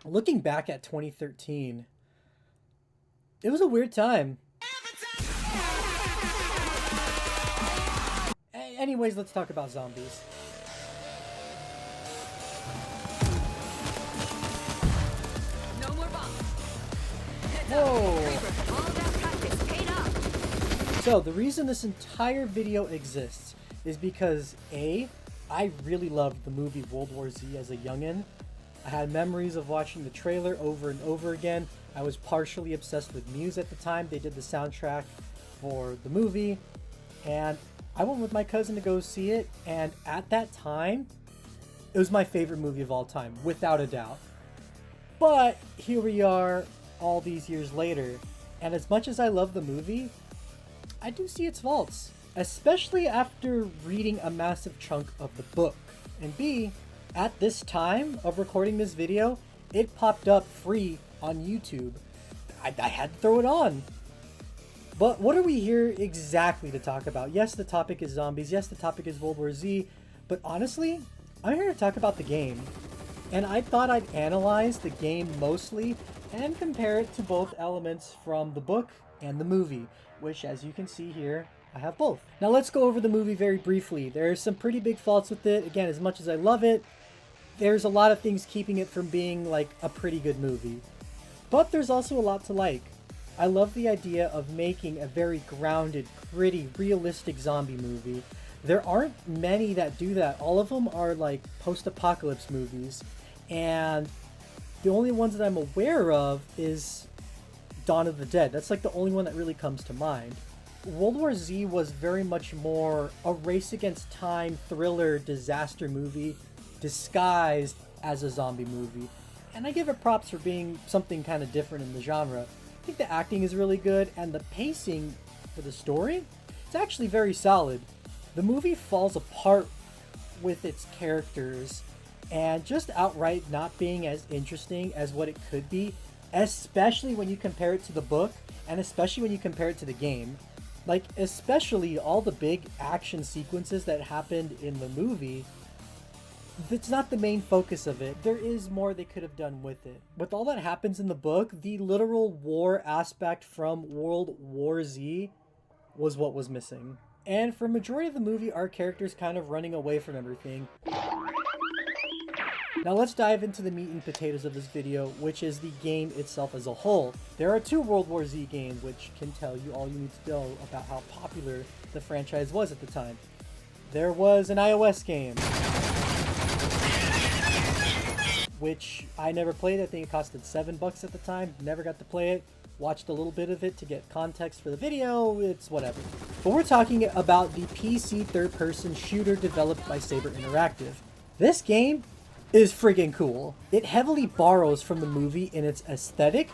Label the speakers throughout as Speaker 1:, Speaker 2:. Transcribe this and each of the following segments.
Speaker 1: Looking back at 2013, it was a weird time. Anyways, let's talk about zombies.
Speaker 2: No more bombs.
Speaker 1: Whoa!
Speaker 2: All that practice paid off.
Speaker 1: So, the reason this entire video exists is because A, I really loved the movie World War Z as a youngin'. I had memories of watching the trailer over and over again. I was partially obsessed with Muse at the time. They did the soundtrack for the movie, and I went with my cousin to go see it, and at that time, it was my favorite movie of all time, without a doubt. But here we are all these years later, and as much as I love the movie, I do see its faults, especially after reading a massive chunk of the book. And B, at this time of recording this video, it popped up free on YouTube. I had to throw it on. But what are we here exactly to talk about? Yes, the topic is zombies. Yes, the topic is World War Z. But honestly, I'm here to talk about the game. And I thought I'd analyze the game mostly and compare it to both elements from the book and the movie, which, as you can see here, I have both. Now let's go over the movie very briefly. There's some pretty big faults with it. Again, as much as I love it, there's a lot of things keeping it from being like a pretty good movie. But there's also a lot to like. I love the idea of making a very grounded, pretty, realistic zombie movie. There aren't many that do that. All of them are like post-apocalypse movies. And the only ones that I'm aware of is Dawn of the Dead. That's like the only one that really comes to mind. World War Z was very much more a race against time thriller disaster movie disguised as a zombie movie. And I give it props for being something kind of different in the genre. I think the acting is really good, and the pacing for the story, it's actually very solid. The movie falls apart with its characters and just outright not being as interesting as what it could be, especially when you compare it to the book, and especially when you compare it to the game. Like, especially all the big action sequences that happened in the movie, that's not the main focus of it. There is more they could have done with it. With all that happens in the book, the literal war aspect from World War Z was what was missing. And for majority of the movie, our character's kind of running away from everything. Now let's dive into the meat and potatoes of this video, which is the game itself as a whole. There are two World War Z games, which can tell you all you need to know about how popular the franchise was at the time. There was an iOS game, which I never played. I think it costed $7 at the time. Never got to play it. Watched a little bit of it to get context for the video. It's whatever. But we're talking about the PC third-person shooter developed by Saber Interactive. This game is friggin' cool. It heavily borrows from the movie in its aesthetic,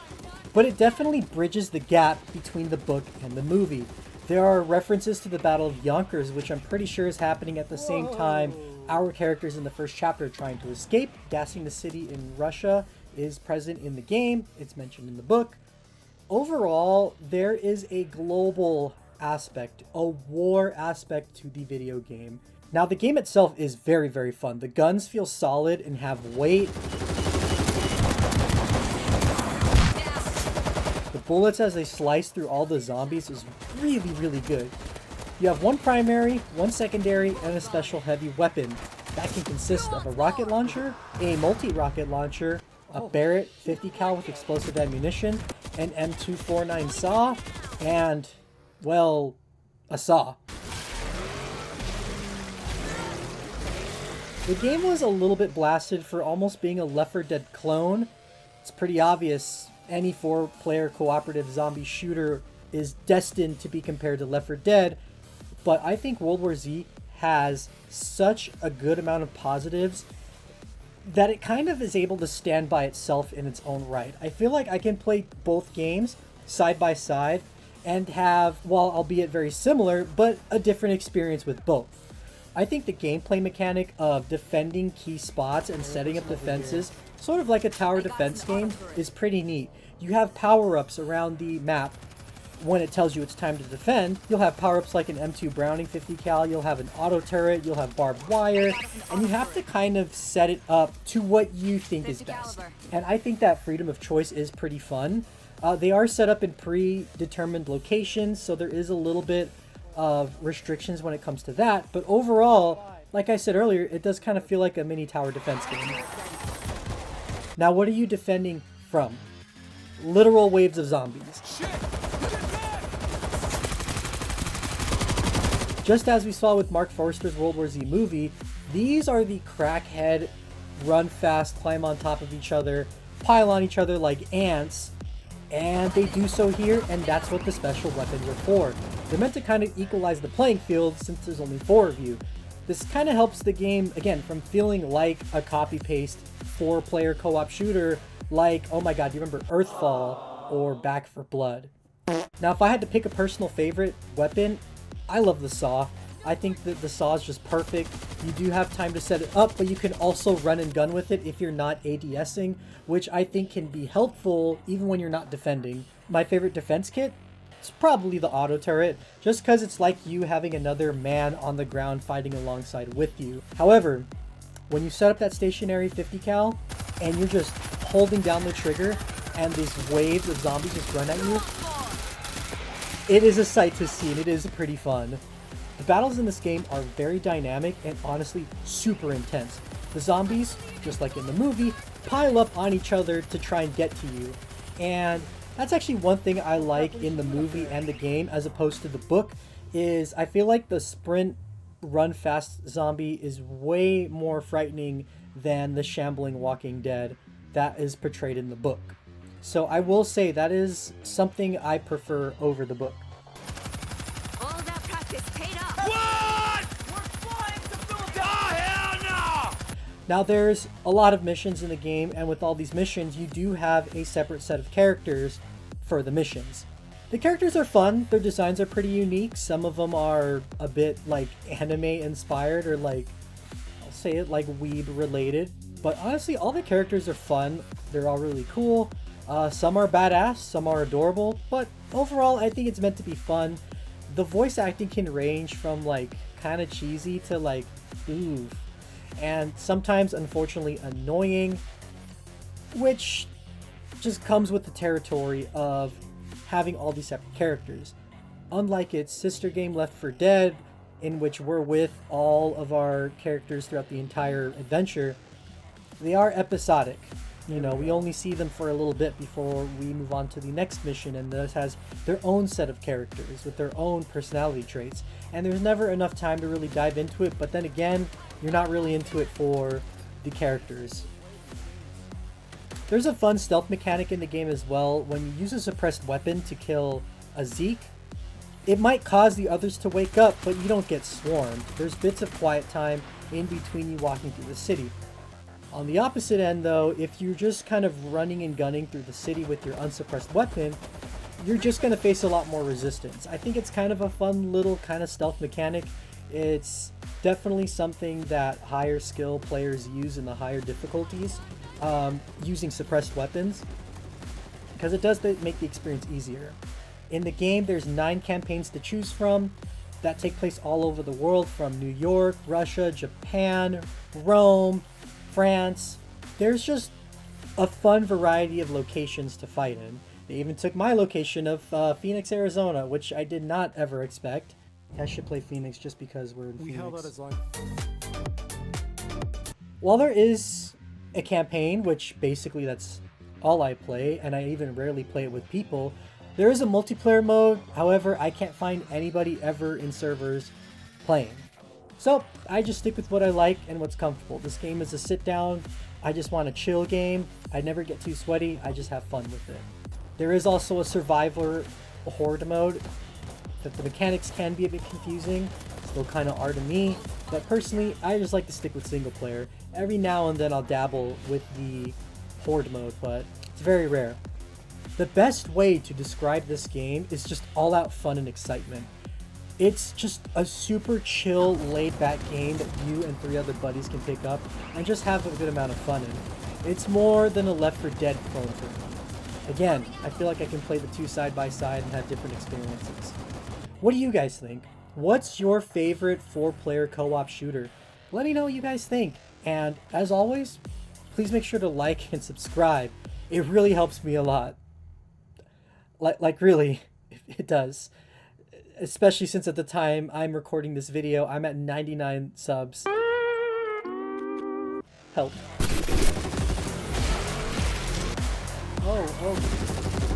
Speaker 1: but it definitely bridges the gap between the book and the movie. There are references to the Battle of Yonkers, which I'm pretty sure is happening at the same time our characters in the first chapter are trying to escape. Gassing the city in Russia is present in the game. It's mentioned in the book. Overall, there is a global aspect, a war aspect to the video game. Now, the game itself is very, very fun. The guns feel solid and have weight. The bullets as they slice through all the zombies is really, really good. You have one primary, one secondary, and a special heavy weapon that can consist of a rocket launcher, a multi-rocket launcher, a Barrett 50 cal with explosive ammunition, an M249 saw, and, well, a saw. The game was a little bit blasted for almost being a Left 4 Dead clone. It's pretty obvious any 4-player cooperative zombie shooter is destined to be compared to Left 4 Dead, but I think World War Z has such a good amount of positives that it kind of is able to stand by itself in its own right. I feel like I can play both games side by side and have, well, albeit very similar, but a different experience with both. I think the gameplay mechanic of defending key spots and setting up defenses, sort of like a tower defense game, is pretty neat. You have power-ups around the map when it tells you it's time to defend, you'll have power-ups like an M2 Browning 50 cal, you'll have an auto turret, you'll have barbed wire, and you have to kind of set it up to what you think is best. And I think that freedom of choice is pretty fun. They are set up in predetermined locations, so there is a little bit of restrictions when it comes to that, but overall, like I said earlier, it does kind of feel like a mini tower defense game. Now, what are you defending from? Literal waves of zombies. Just as we saw with Mark Forster's World War Z movie, these are the crackhead, run fast, climb on top of each other, pile on each other like ants, and they do so here, and that's what the special weapons are for. They're meant to kind of equalize the playing field since there's only 4 of you. This kind of helps the game, again, from feeling like a copy-paste 4-player co-op shooter like, oh my god, do you remember Earthfall or Back 4 Blood? Now, if I had to pick a personal favorite weapon, I love the saw. I think that the saw is just perfect. You do have time to set it up, but you can also run and gun with it if you're not ADSing, which I think can be helpful even when you're not defending. My favorite defense kit? It's probably the auto turret, just because it's like you having another man on the ground fighting alongside with you. However, when you set up that stationary 50 cal and you're just holding down the trigger and these waves of zombies just run at you, it is a sight to see, and it is pretty fun. The battles in this game are very dynamic and honestly super intense. The zombies, just like in the movie, pile up on each other to try and get to you. And that's actually one thing I like in the movie and the game as opposed to the book, is I feel like the sprint run fast zombie is way more frightening than the shambling Walking Dead that is portrayed in the book. So I will say that is something I prefer over the book.
Speaker 2: All that practice paid off.
Speaker 3: What? We're flying to Philadelphia! Oh, hell no!
Speaker 1: Now there's a lot of missions in the game, and with all these missions you do have a separate set of characters for the missions. The characters are fun, their designs are pretty unique, some of them are a bit like anime inspired or like, I'll say it, like weeb related, but honestly all the characters are fun, they're all really cool. Some are badass, some are adorable, but overall I think it's meant to be fun. The voice acting can range from like kind of cheesy to like ooh, and sometimes unfortunately annoying, which just comes with the territory of having all these separate characters. Unlike its sister game Left 4 Dead, in which we're with all of our characters throughout the entire adventure, they are episodic. You know, we only see them for a little bit before we move on to the next mission, and this has their own set of characters with their own personality traits, and there's never enough time to really dive into it, but then again, you're not really into it for the characters. There's a fun stealth mechanic in the game as well. When you use a suppressed weapon to kill a Zeke, it might cause the others to wake up, but you don't get swarmed. There's bits of quiet time in between you walking through the city. On the opposite end though, if you're just kind of running and gunning through the city with your unsuppressed weapon, you're just going to face a lot more resistance. I think it's kind of a fun little kind of stealth mechanic. It's definitely something that higher skill players use in the higher difficulties, using suppressed weapons, because it does make the experience easier. In the game, there's 9 campaigns to choose from that take place all over the world, from New York, Russia, Japan, Rome, France. There's just a fun variety of locations to fight in. They even took my location of Phoenix, Arizona, which I did not ever expect. I should play Phoenix just because we're in Phoenix.
Speaker 4: Held out as long.
Speaker 1: While there is a campaign, which basically that's all I play, and I even rarely play it with people, there is a multiplayer mode. However, I can't find anybody ever in servers playing. So I just stick with what I like and what's comfortable. This game is a sit down, I just want a chill game. I never get too sweaty, I just have fun with it. There is also a survivor horde mode that the mechanics can be a bit confusing, still kind of are to me, but personally I just like to stick with single player. Every now and then I'll dabble with the horde mode, but it's very rare. The best way to describe this game is just all out fun and excitement. It's just a super chill, laid-back game that you and 3 other buddies can pick up and just have a good amount of fun in. It's more than a Left 4 Dead clone for me. Again, I feel like I can play the two side by side and have different experiences. What do you guys think? What's your favorite 4-player co-op shooter? Let me know what you guys think. And as always, please make sure to like and subscribe. It really helps me a lot. Like really, it does. Especially since at the time I'm recording this video, I'm at 99 subs. Help. Oh.